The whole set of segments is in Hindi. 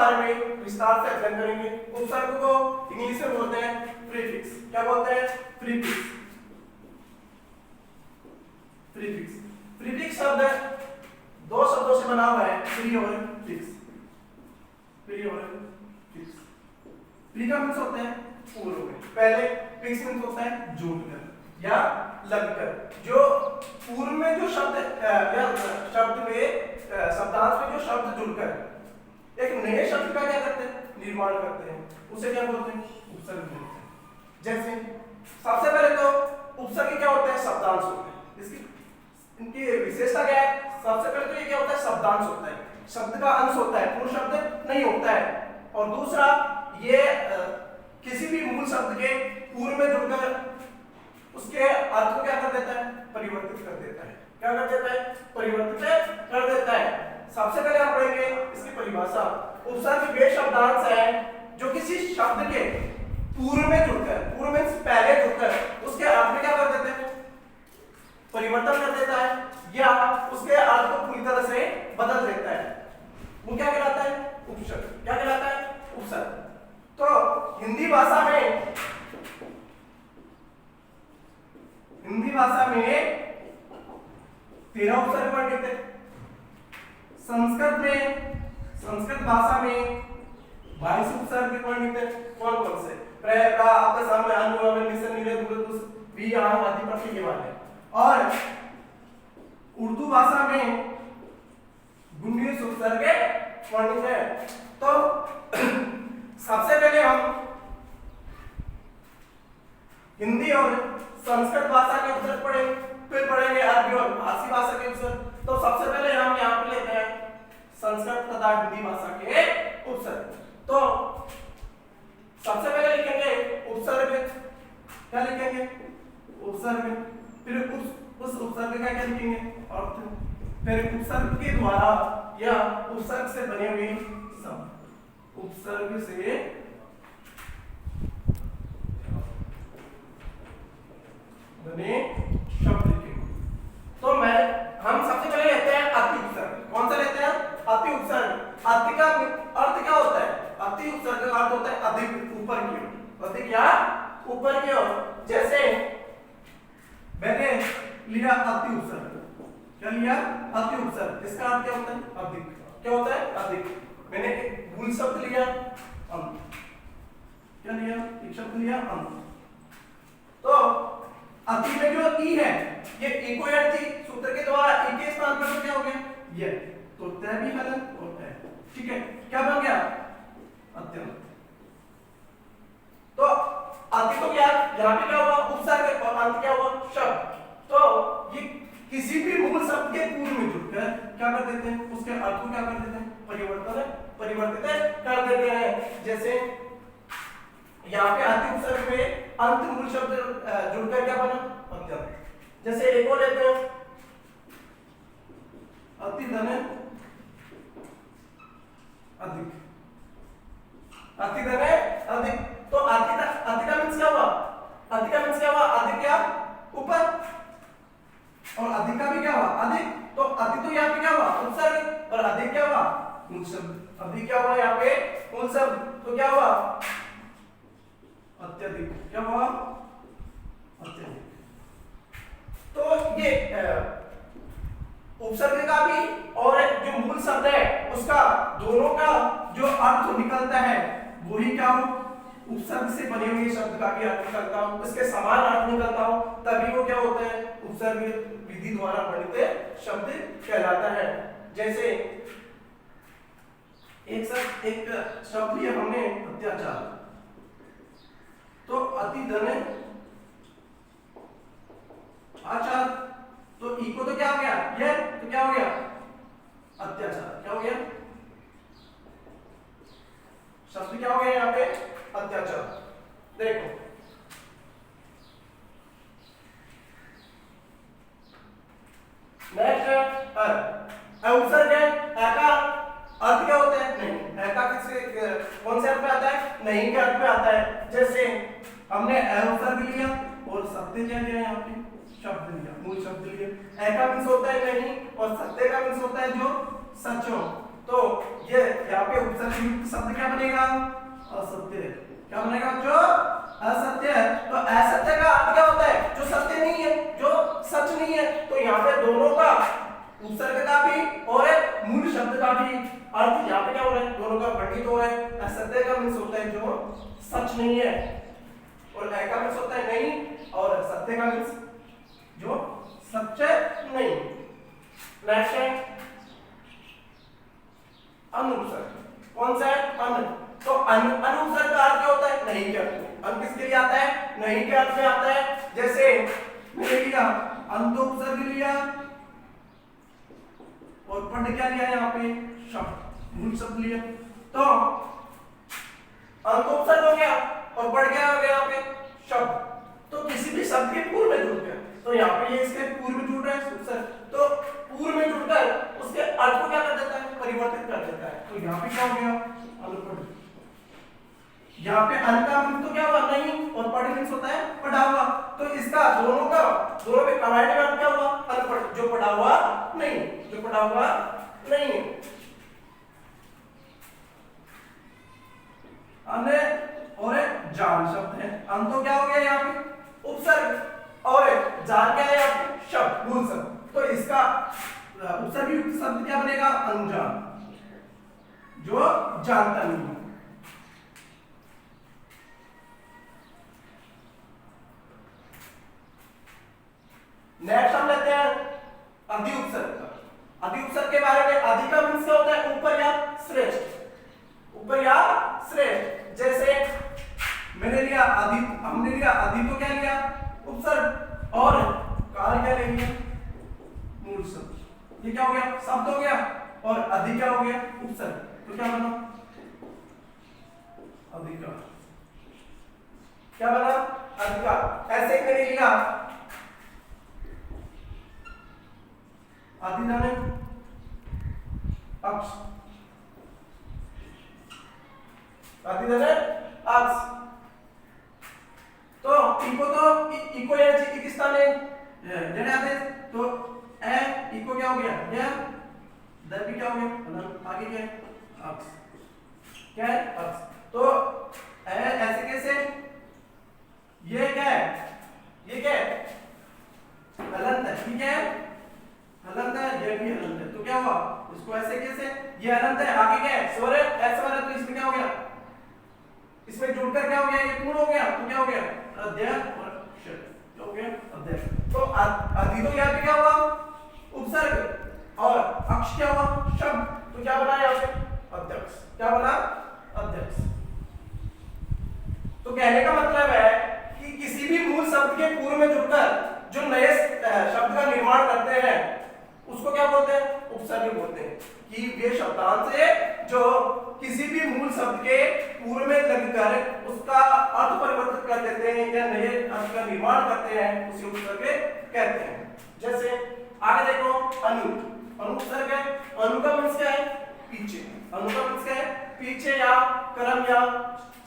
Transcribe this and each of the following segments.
बारे में विस्तार से अध्ययन करेंगे। उपसर्ग को इंग्लिश में बोलते हैं प्रीफिक्स। क्या बोलते हैं? प्रीफिक्स। प्रीफिक्स प्रीफिक्स शब्द दो शब्दों से बना हुआ है, प्री और फिक्स। प्री और फिक्स। प्री का मीन्स होता है पूर्व में, पहले। फिक्स मीन्स होता है जुड़कर या लगकर। जो पूर्व में जो शब्द या शब्द में शब्दांश में जो शब्द जुड़कर एक नए शब्द का क्या करते हैं? निर्माण करते हैं, उसे क्या बोलते हैं? उपसर्ग बोलते हैं। जैसे सबसे पहले तो उपसर्ग क्या होते हैं? शब्दांश होते हैं। इसकी इनकी विशेषता क्या है? सबसे पहले तो ये क्या होता है? शब्दांश होता है, शब्द का अंश होता है, पूर्ण शब्द नहीं होता है। और दूसरा, ये किसी भी मूल शब्द के पूर्व में जुड़कर उसके अर्थ को क्या कर देता है? परिवर्तित कर देता है। क्या कर देता है? परिवर्तित कर देता है। सबसे पहले हम पढ़ेंगे इसकी परिभाषा। उपसर्ग वे शब्दांश है जो किसी शब्द के पूर्व में जुड़कर, पूर्व में पहले जुड़कर उसके अर्थ में क्या कर देते हैं? परिवर्तन कर देता है या उसके अर्थ को पूरी तरह से बदल देता है। वो क्या कहलाता है? उपसर्ग। क्या कहलाता है? उपसर्ग। तो हिंदी भाषा में 13 उपसर्ग वर्णित है। संस्कृत भाषा में 22 उपसर्ग वर्णित है। कौन कौन से? प्र, प्रा, आपके सामने अनु, अवन, निसन, निरे, दुर, भी, आम आदि प्रत्यय के वाले। और उर्दू भाषा में 19 उपसर्ग वर्णित है। तो सबसे पहले हम हिंदी और संस्कृत भाषा के उपसर्ग पढ़ेंगे, फिर पढ़ेंगे अरबी और फारसी भाषा के उपसर्ग। तो सबसे पहले हम यहाँ पे लेते हैं संस्कृत तथा हिंदी भाषा के उपसर्ग। तो सबसे पहले लिखेंगे उपसर्ग। क्या लिखेंगे? उपसर्ग। फिर उस उपसर्ग का क्या लिखेंगे? अर्थ। फिर उपसर्ग के द्वारा या उपसर्ग से बने हुए शब्द। उपसर्ग से बने शब्द लिखेंगे। तो हम सबसे पहले लेते हैं अति उपसर्ग। कौन सा लेते हैं? अति उपसर्ग। अति का अर्थ क्या होता है? अति उपसर्ग का अर्थ होता है अधिक, ऊपर की ओर। अधिक या ऊपर की ओर। जैसे मैंने लिया अति उपसर्ग। क्या लिया? अति उपसर्ग। इसका अर्थ क्या होता है? अधिक। क्या होता है? अधिक। मैंने एक मूल शब्द लिया अंत। क्या लिया? एक शब्द लिया अंत। तो अति में जो ई है, ये ई को थी सूत्र के द्वारा ई के स्थान पर क्या हो गया? ये। तो तय भी हलन होता है। ठीक है, क्या बन गया? अत्यंत। तो अति तो क्या? यहाँ पे क्या हुआ? उपसर्ग। और अंत क्या हुआ? शब्द। तो ये किसी भी मूल शब्द के पूर्व में जुड़कर क्या कर देते हैं? उसके अर्थ को क्या कर देते हैं? परिवर्तित कर देते हैं। जैसे यहाँ पे अति उपसर्ग में अंत मूल शब्द जुड़कर क्या बना? अत्यंत। जैसे एक और लेते हैं अति धन अधिक। अति धन अधिक। तो अति का मीन्स क्या हुआ? अति का मीन्स क्या हुआ? अधिक या ऊपर, और अधिक का भी क्या हुआ? अधिक। तो अति तो यहाँ पे क्या हुआ? उपसर्ग, और अधिक क्या हुआ? मूल शब्द। अधिक क्या हुआ यहाँ पे? मूल शब्द। तो क्या हुआ? अत्यधिक। क्या हुआ? अत्यधिक। तो ये उपसर्ग का भी और जो मूल शब्द है उसका, दोनों का जो अर्थ निकलता है वही क्या हो? उपसर्ग से बने हुए शब्द का भी अर्थ निकलता हो, इसके समान अर्थ निकलता हो, तभी वो क्या होता है? उपसर्ग विधि द्वारा वर्णित शब्द कहलाता है। जैसे एक शब्द लिया हमने अत्याचार। तो अति धन आचार। तो ई को तो क्या हो गया? ये। तो क्या हो गया? अत्याचार। क्या हो गया? शब्द क्या हो गया यहाँ पे? अत्याचार। देखो नेक्स्ट उपसर्ग है। ए का अर्थ क्या होता है? नहीं। ए का किसके कौन से अर्थ में आता है? नहीं के अर्थ में आता है। जैसे हमने ए उपसर्ग लिया और सत्य क्या लिया? यहाँ पे शब्द लिया, मूल शब्द लिया। ए का मीन्स होता है नहीं, और सत्य का मीन्स होता है जो सच हो। तो ये यहाँ पे उपसर्ग युक्त शब्द क्या बनेगा? असत्य। क्या बनेगा जो असत्य है। तो असत्य का अर्थ क्या होता है? जो सत्य नहीं है, जो सच नहीं है। तो यहाँ पे दोनों का, उपसर्ग का भी और मूल शब्द का भी अर्थ यहाँ पे क्या हो रहा है? दोनों का घटित हो रहा है। असत्य का मीन्स होता है जो सच नहीं है, और अ का मीन्स होता है नहीं, और सत्य का मीन्स जो सच्चे नहीं। नेक्स्ट है अनुपसर्ग। कौन सा है? अन। तो अनुपसर्ग का अर्थ क्या होता है? नहीं के अर्थ में। अन किसके लिए आता है? नहीं के अर्थ में आता है। जैसे मैंने लिया अंतोपसर्ग लिया और पढ़ क्या लिया यहाँ पे? शब्द, मूल शब्द लिया। तो अंतोपसर्ग हो गया और पढ़ क्या हो गया यहाँ पे? शब्द। तो किसी भी शब्द के पूर्व में जुड़ गया, तो यहाँ पे ये इसके पूर्व में जुड़ रहा है उपसर्ग। तो पूर्व में जुड़कर उसके अर्थ को क्या कर देता है? परिवर्तित कर देता है। तो यहाँ पे क्या हो गया? अनुपढ़। यहाँ पे अन का मीन्स तो क्या हुआ? नहीं, और पढ़ मीन्स होता है पढ़ा हुआ। तो इसका दोनों में कंबाइंड अर्थ क्या हुआ? अनपढ़, जो पढ़ा हुआ नहीं, जो पढ़ा हुआ नहीं है। अन्य और जान शब्द है। अन तो क्या हो गया यहाँ पे? उपसर्ग, और जान क्या है यहाँ पे? शब्द, मूल शब्द। तो इसका उपसर्ग युक्त शब्द क्या बनेगा? अनजान, जो जानता नहीं है। नेक्स्ट हम लेते हैं अधि उपसर्ग का। अधि उपसर्ग के बारे में, अधि का मीन्स क्या होता है? ऊपर या श्रेष्ठ, ऊपर या श्रेष्ठ। जैसे मैंने लिया अधि, हमने लिया अधि, तो क्या लिया? उपसर्ग, और काल क्या ले लिया? मूल शब्द। ये क्या हो गया? शब्द हो गया, और अधि क्या हो गया? उपसर्ग। तो क्या बना? अधिकार। क्या बना? अधिकार। ऐसे मैंने लिया अधिदाने अक्ष, अधिदाने अक्ष। तो इको, तो इको या एक स्थान है जड़े आते, तो ए इको क्या हो गया? या द भी क्या हो गया? आगे क्या है? अक्ष। क्या है? अक्ष। तो ऐसे कैसे? ये क्या है? ये क्या है? हलंत है, ठीक है? हलंत है, ये भी हलंत है। तो क्या हुआ? इसको ऐसे कैसे? ये हलंत है, आगे क्या है? स्वर है, ऐसा वाला। तो इसमें क्या हो गया? इसमें जुड़कर क्या हो गया? ये पूर्ण हो गया। तो क्या हो गया? अध्यय और षड। क्या हो गया? अध्यय। तो अधि तो यहाँ पे क्या हुआ? उपसर्ग, और अक्ष क्या हुआ? शब्द। तो क्या बना यहाँ पे? अध्यक्ष। क्या बना? अध्यक्ष। तो कहने का मतलब है कि किसी भी मूल शब्द के पूर्व में जुड़कर जो नए शब्द का निर्माण करते हैं उसको क्या बोलते हैं? उपसर्ग बोलते हैं। कि वे शब्दांश है जो किसी भी मूल शब्द के पूर्व में लगकर उसका अर्थ परिवर्तित कर देते हैं या नए अर्थ का निर्माण करते हैं, उसे उपसर्ग कहते हैं। जैसे आगे देखो, अनु। अनुपसर्ग है। अनु का मीन्स क्या है? पीछे। अनु का मीन्स क्या है? पीछे या क्रम या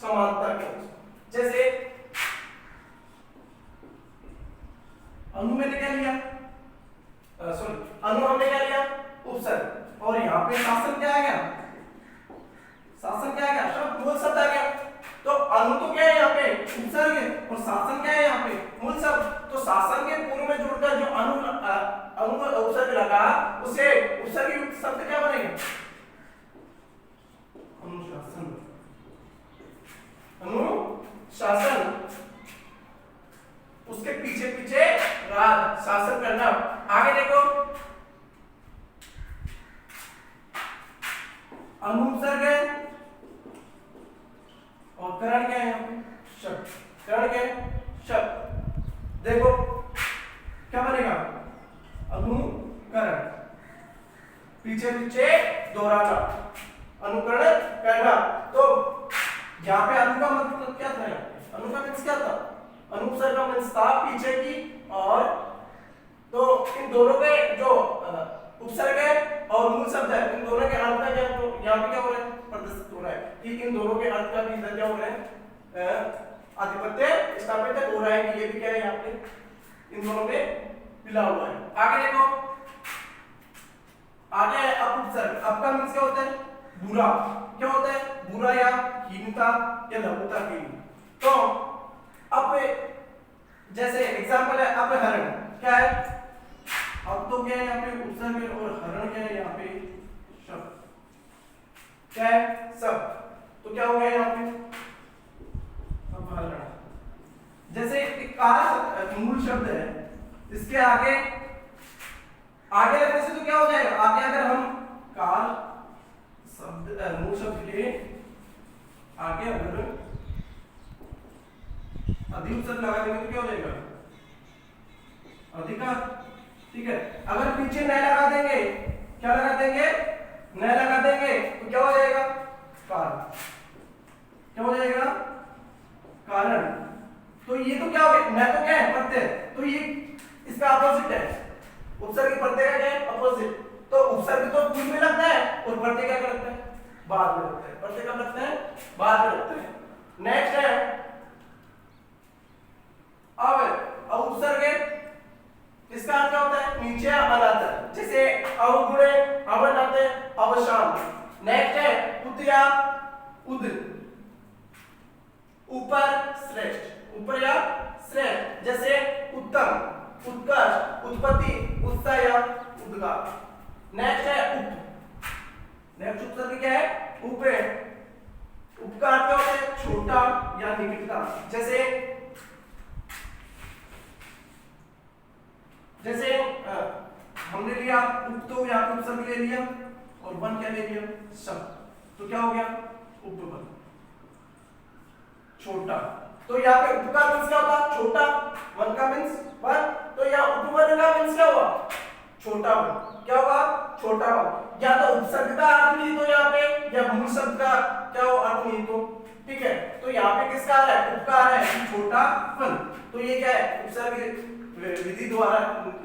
समांतर के। जैसे अनु मैंने क्या लिया? सॉरी, अनु हमने क्या लिया? उपसर्ग। और यहाँ पे शासन क्या आ गया? शासन क्या आ गया? शब्द, मूल शब्द आ गया। तो अनु तो क्या है यहाँ पे? उपसर्ग है, और शासन क्या है यहाँ पे? मूल शब्द। तो शासन के पूर्व में जुड़कर जो अनु उपसर्ग लगा, उसे उपसर्ग युक्त शब्द क्या बनेगा? अनुशासन। अनुशासन। उसके पीछे पीछे राज, शासन करना। आगे देखो, अनुपसर्ग है और करण क्या है? शब्द। करण क्या है? शब्द। देखो क्या बनेगा? अनुकरण, पीछे पीछे दोहराना, अनुकरण करना। तो यहाँ पे अनु का मतलब क्या था? अनु का मीन्स क्या था? अनुपसर्ग का मीन्स था पीछे की, और तो इन दोनों के जो उपसर्ग है और मूल शब्द है, इन दोनों के अर्थ का क्या, तो यहाँ पे क्या हो रहा है? प्रदर्शित हो रहा है कि इन दोनों के अर्थ का भी इधर क्या हो रहा है? आधिपत्य स्थापित हो रहा है कि ये भी क्या है यहाँ पे इन दोनों में मिला हुआ है। आगे देखो, आगे है अपउपसर्ग। अप का मीन्स क्या होता है? बुरा क्या होता है, बुरा या हीनता या लघुता के लिए। तो अब जैसे एग्जांपल है अपहरण, क्या है, अब तो क्या है यहाँ पे उपसर्ग और हरण क्या है यहाँ पे शब्द, क्या है शब्द, तो क्या हो गया यहाँ पे अपहरण। जैसे एक कार मूल शब्द है, इसके आगे लगने से तो क्या हो जाएगा, आगे अगर हम कार शब्द मूल शब्द के आगे अगर अधिक उपसर्ग लगा देंगे तो क्या हो जाएगा अधिकार, ठीक है। अगर पीछे न लगा देंगे, क्या लगा देंगे, न लगा देंगे तो क्या हो जाएगा कारण, क्या हो जाएगा कारण। तो ये तो क्या हो गया, न तो क्या है प्रत्यय, तो ये इसका अपोजिट है, उपसर्ग प्रत्यय का क्या है अपोजिट। तो उपसर्ग तो पूर्व में लगता है और प्रत्यय क्या लगता है बाद में लगता है, प्रत्यय कब लगता है बाद में लगता है। नेक्स्ट है अब उपसर्ग है, इसका अर्थ क्या होता है नीचे अनादर, जैसे अवगुणे अवनते अवशान। नेक्स्ट है उत या उद, ऊपर श्रेष्ठ, ऊपर या श्रेष्ठ, जैसे उत्तम उत्कर्ष उत्पत्ति उत्साह या उद्गार। नेक्स्ट है उप, नेक्स्ट उपसर्ग क्या है उप है, उपकार क्या होता है छोटा या निकटता, जैसे हमने लिया उप, तो यहाँ पे उपसर्ग ले लिया और वन क्या ले लिया शब्द, तो क्या हो गया उपवन छोटा। तो यहाँ पे उप का मींस क्या होता छोटा, वन का मींस वन, तो यहाँ उपवन का मींस क्या हुआ छोटा वन, क्या होगा छोटा वन। या तो उपसर्ग का अर्थ नहीं तो यहाँ पे, या मूल शब्द का क्या हो अर्थ नहीं तो, ठीक है। तो यहाँ पे किसका आ रहा है उप का आ रहा है छोटा वन, तो ये क्या है उपसर्ग विधि द्वारा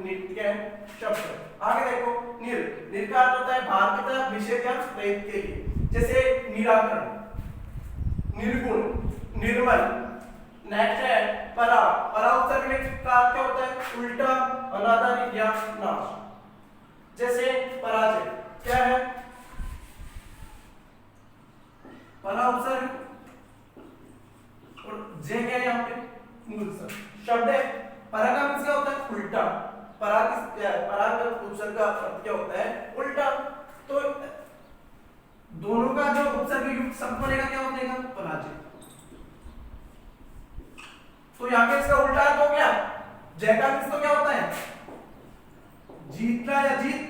क्या है शब्द। आगे देखो निर, निर का अर्थ होता है भाव की तरफ विशेष या प्रयुक्त के लिए, जैसे निराकरण निर्गुण निर्मल। नेक्स्ट है परा, परा उपसर्ग का अर्थ क्या होता है उल्टा अनादर या नाश, जैसे पराजय क्या है परा उपसर्ग और जय क्या है यहाँ पे मूल शब्द है। परा का मींस क्या होता है उल्टा, परा का उपसर्ग का अर्थ क्या होता है उल्टा। तो दोनों का जो उपसर्ग युक्त शब्द बनेगा क्या हो जाएगा पराजय। तो यहाँ पे इसका उल्टा अर्थ हो गया, जय का मींस तो क्या होता है जीतना या जीत,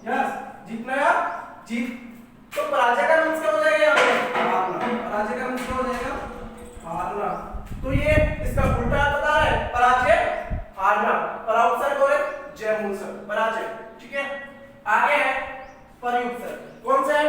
यस जीतना या जीत। तो पराजय का मींस क्या हो जाएगा यहाँ पे हारना, पराजय का मींस क्या हो जाएगा हारना। तो ये इसका उल्टा अर्थ बता रहा है पराजय हारना, परा उपसर्ग और जय मूल शब्द पराजय, ठीक है। आगे है परिउपसर्ग, कौन सा है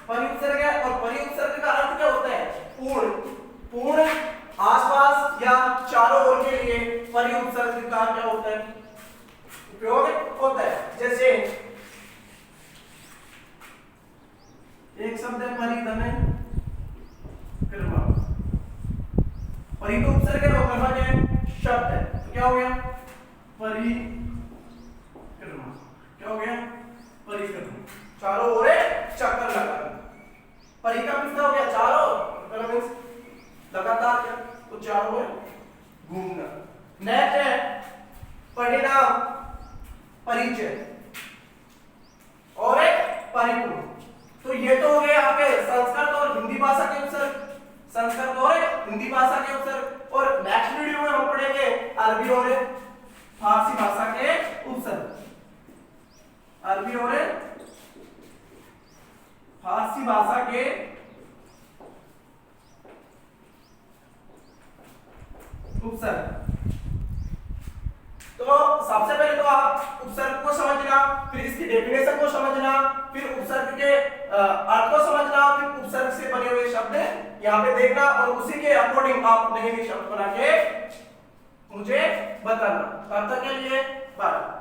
परिउपसर्ग है, और परिउपसर्ग का अर्थ क्या होता है पूर्ण, पूर्ण आसपास या चारों ओर के लिए परिउपसर्ग का क्या होता है उपयोग होता है। जैसे एक शब्द है परिधन कर्मा, परि तो उपसर्ग है और कर्मा क्या है शब्द है, तो क्या हो गया परिक्रमा, क्या हो गया परिक्रमा, चारों ओर चक्कर लगाना। परि का मींस हो गया चारों ओर, कर्मा मींस लगातार क्या तो चारों ओर घूमना। नेक्स्ट है परिणाम परिचय और एक परिपूर्ण। तो ये तो हो गए आपके संस्कृत और हिंदी भाषा के उपसर्ग, संस्कृत और हिंदी भाषा के उपसर्ग। और नेक्स्ट वीडियो में हम पढ़ेंगे अरबी और फारसी भाषा के उपसर्ग, अरबी और फारसी भाषा के उपसर्ग। तो सबसे पहले तो आप उपसर्ग को समझना, फिर इसकी डेफिनेशन को समझना, फिर उपसर्ग के अर्थ को समझना, फिर उपसर्ग से बने हुए शब्द यहाँ पे देखना और उसी के अकॉर्डिंग आप नए नए शब्द बना के मुझे बताना। तब तक के लिए बाय।